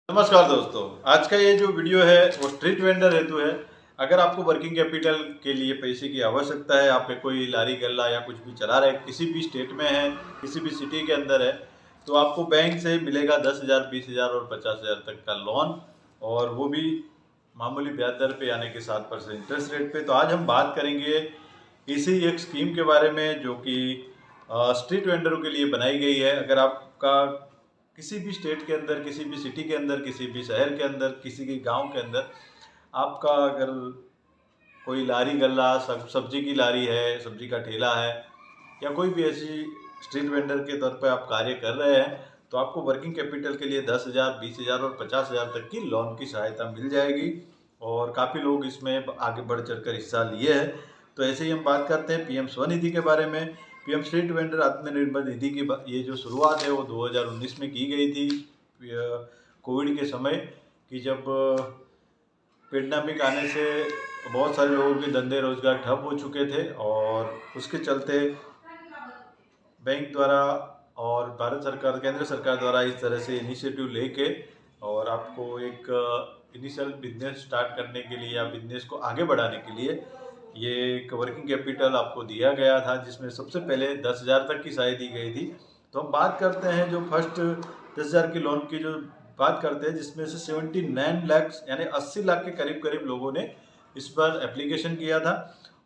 नमस्कार दोस्तों, आज का ये जो वीडियो है वो स्ट्रीट वेंडर हेतु है। अगर आपको वर्किंग कैपिटल के लिए पैसे की आवश्यकता है, आप कोई लारी गल्ला या कुछ भी चला रहे, किसी भी स्टेट में है, किसी भी सिटी के अंदर है, तो आपको बैंक से मिलेगा 10,000, 20,000 और 50,000 तक का लोन, और वो भी मामूली ब्याज दर पे यानी कि 7% इंटरेस्ट रेट पे। तो आज हम बात करेंगे इसी एक स्कीम के बारे में जो कि स्ट्रीट वेंडरों के लिए बनाई गई है। अगर आपका किसी भी स्टेट के अंदर, किसी भी सिटी के अंदर, किसी भी शहर के अंदर, किसी के गांव के अंदर आपका अगर कोई लारी गल्ला, सब्जी की लारी है, सब्जी का ठेला है, या कोई भी ऐसी स्ट्रीट वेंडर के तौर पर आप कार्य कर रहे हैं, तो आपको वर्किंग कैपिटल के लिए 10,000, 20,000 और 50,000 तक की लोन की सहायता मिल जाएगी। और काफ़ी लोग इसमें आगे बढ़ चढ़कर हिस्सा लिए हैं। तो ऐसे ही हम बात करते हैं पीएम स्वनिधि के बारे में। PM street vendor Atmanirbhar Nidhi की ये जो शुरुआत है वो 2019 में की गई थी, कोविड के समय, कि जब पेंडेमिक आने से बहुत सारे लोगों के धंधे रोजगार ठप हो चुके थे, और उसके चलते बैंक द्वारा और भारत सरकार, केंद्र सरकार द्वारा इस तरह से इनिशिएटिव लेके और आपको एक इनिशियल बिजनेस स्टार्ट करने के लिए या बिजनेस को आगे बढ़ाने के लिए ये एक वर्किंग कैपिटल आपको दिया गया था, जिसमें सबसे पहले 10,000 तक की सहायता दी गई थी। तो हम बात करते हैं जो फर्स्ट 10,000 की लोन की जो बात करते हैं, जिसमें से 79 लाख यानी 80 लाख के करीब करीब लोगों ने इस पर एप्लीकेशन किया था,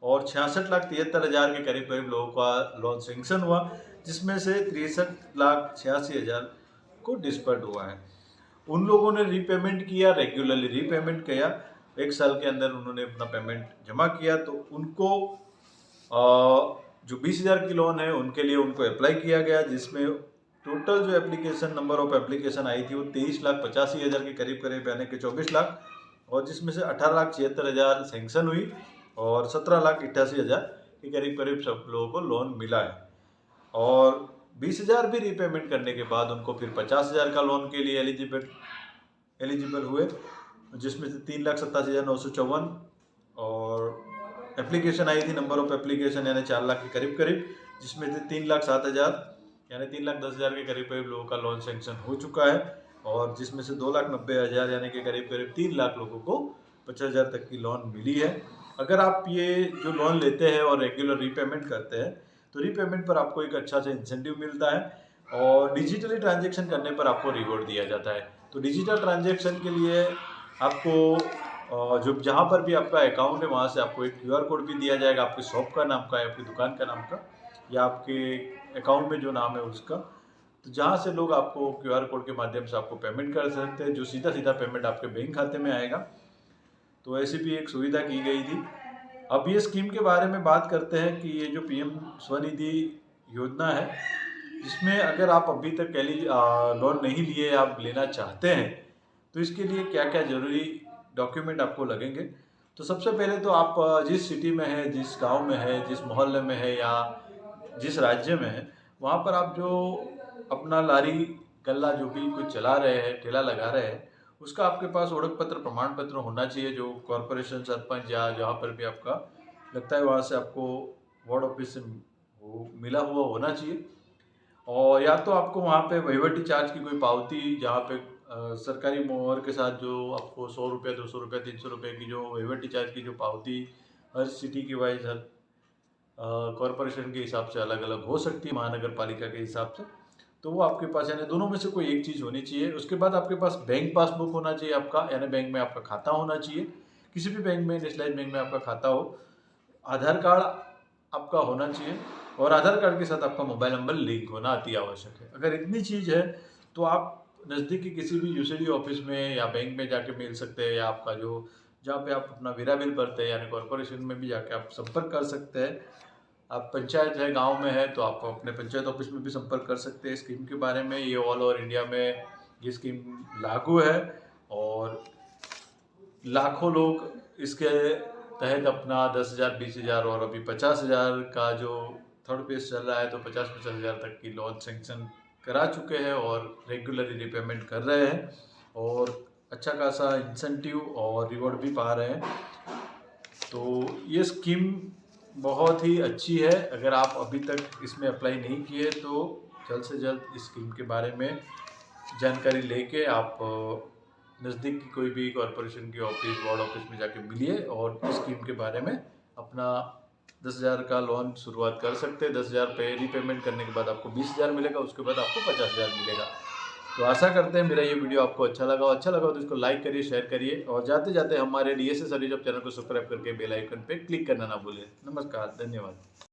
और 66,73,000 के करीब करीब लोगों का लोन सेंक्शन हुआ, जिसमें से 63,86,000 को डिस्पर्ड हुआ है। उन लोगों ने रीपेमेंट किया, रेगुलरली रीपेमेंट किया, 1 साल के अंदर उन्होंने अपना पेमेंट जमा किया, तो उनको जो 20,000 की लोन है उनके लिए उनको अप्लाई किया गया, जिसमें टोटल जो एप्लीकेशन नंबर ऑफ एप्लीकेशन आई थी वो 23,85,000 के करीब करीब यानी कि 24 लाख, और जिसमें से 18,76,000 सेंक्शन हुई और 17,88,000 के करीब करीब सब लोगों को लोन मिला है। और 20,000 भी रीपेमेंट करने के बाद उनको फिर 50,000 का लोन के लिए एलिजिबल हुए, जिसमें से 3,87,954 और एप्लीकेशन आई थी, नंबर ऑफ एप्लीकेशन यानी 4 लाख के करीब करीब, जिसमें से 3,07,000 यानी 3,10,000 के करीब करीब लोगों का लोन सेंक्शन हो चुका है, और जिसमें से 2,90,000 यानी कि करीब करीब 3 लाख लोगों को 50,000 तक की लोन मिली है। अगर आप ये जो लोन लेते हैं और रेगुलर रीपेमेंट करते हैं, तो रीपेमेंट पर आपको एक अच्छा सा इंसेंटिव मिलता है, और डिजिटली ट्रांजेक्शन करने पर आपको रिवॉर्ड दिया जाता है। तो डिजिटल ट्रांजेक्शन के लिए आपको जो जहाँ पर भी आपका अकाउंट है वहाँ से आपको एक QR कोड भी दिया जाएगा, आपकी शॉप का नाम का, आपकी दुकान का नाम का, या आपके अकाउंट में जो नाम है उसका, तो जहाँ से लोग आपको QR कोड के माध्यम से आपको पेमेंट कर सकते हैं, जो सीधा सीधा पेमेंट आपके बैंक खाते में आएगा। तो ऐसी भी एक सुविधा की गई थी। अब ये स्कीम के बारे में बात करते हैं कि ये जो पीएम स्वनिधि योजना है, इसमें अगर आप अभी तक लोन नहीं लिए, आप लेना चाहते हैं, तो इसके लिए क्या क्या ज़रूरी डॉक्यूमेंट आपको लगेंगे। तो सबसे पहले तो आप जिस सिटी में है, जिस गांव में है, जिस मोहल्ले में है, या जिस राज्य में है, वहाँ पर आप जो अपना लारी गल्ला जो भी कुछ चला रहे हैं, ठेला लगा रहे हैं, उसका आपके पास ओळख पत्र, प्रमाण पत्र होना चाहिए, जो कॉरपोरेशन, सरपंच या जहाँ पर भी आपका लगता है वहाँ से आपको वार्ड ऑफिस से वो मिला हुआ होना चाहिए। और या तो आपको वहाँ पे वहीवटी चार्ज की कोई पावती, जहाँ पे सरकारी मोहर के साथ जो आपको 100 रुपये, 200 रुपये, 300 रुपये की जो वहीवटी चार्ज की जो पावती हर सिटी की वाइज, हर कॉरपोरेशन के हिसाब से अलग अलग हो सकती है, महानगर पालिका के हिसाब से, तो वो आपके पास यानी दोनों में से कोई एक चीज़ होनी चाहिए। उसके बाद आपके पास बैंक पासबुक होना चाहिए आपका, यानी बैंक में आपका खाता होना चाहिए, किसी भी बैंक में, नेशनलाइज बैंक में आपका खाता हो। आधार कार्ड आपका होना चाहिए, और आधार कार्ड के साथ आपका मोबाइल नंबर लिंक होना अति आवश्यक है। अगर इतनी चीज़ है तो आप नज़दीकी किसी भी यूसीडी ऑफिस में या बैंक में जाके मिल सकते हैं, या आपका जो जहाँ पे आप अपना विरा बिल भरते हैं यानी कॉरपोरेशन में भी जाके आप संपर्क कर सकते हैं। आप पंचायत है, गांव में है, तो आप अपने पंचायत ऑफिस में भी संपर्क कर सकते हैं स्कीम के बारे में। ये ऑल ओवर इंडिया में ये स्कीम लागू है, और लाखों लोग इसके तहत अपना 10,000, 20,000 और अभी 50,000 का जो थर्ड फेज चल रहा है, तो 50,000 तक की लोन सेंक्शन करा चुके हैं और रेगुलरली रिपेमेंट कर रहे हैं, और अच्छा खासा इंसेंटिव और रिवॉर्ड भी पा रहे हैं। तो ये स्कीम बहुत ही अच्छी है। अगर आप अभी तक इसमें अप्लाई नहीं किए तो जल्द से जल्द इस स्कीम के बारे में जानकारी लेके आप नज़दीक की कोई भी कॉरपोरेशन की ऑफिस, वार्ड ऑफिस में जाके मिलिए और इस स्कीम के बारे में अपना 10,000 का लोन शुरुआत कर सकते हैं। 10,000 पे रीपेमेंट करने के बाद आपको 20,000 मिलेगा, उसके बाद आपको 50,000 मिलेगा। तो आशा करते हैं मेरा ये वीडियो आपको अच्छा लगा तो इसको लाइक करिए, शेयर करिए और जाते जाते हमारे DSA सर्विस चैनल को सब्सक्राइब करके बेल आइकन पे क्लिक करना ना भूलें। नमस्कार, धन्यवाद।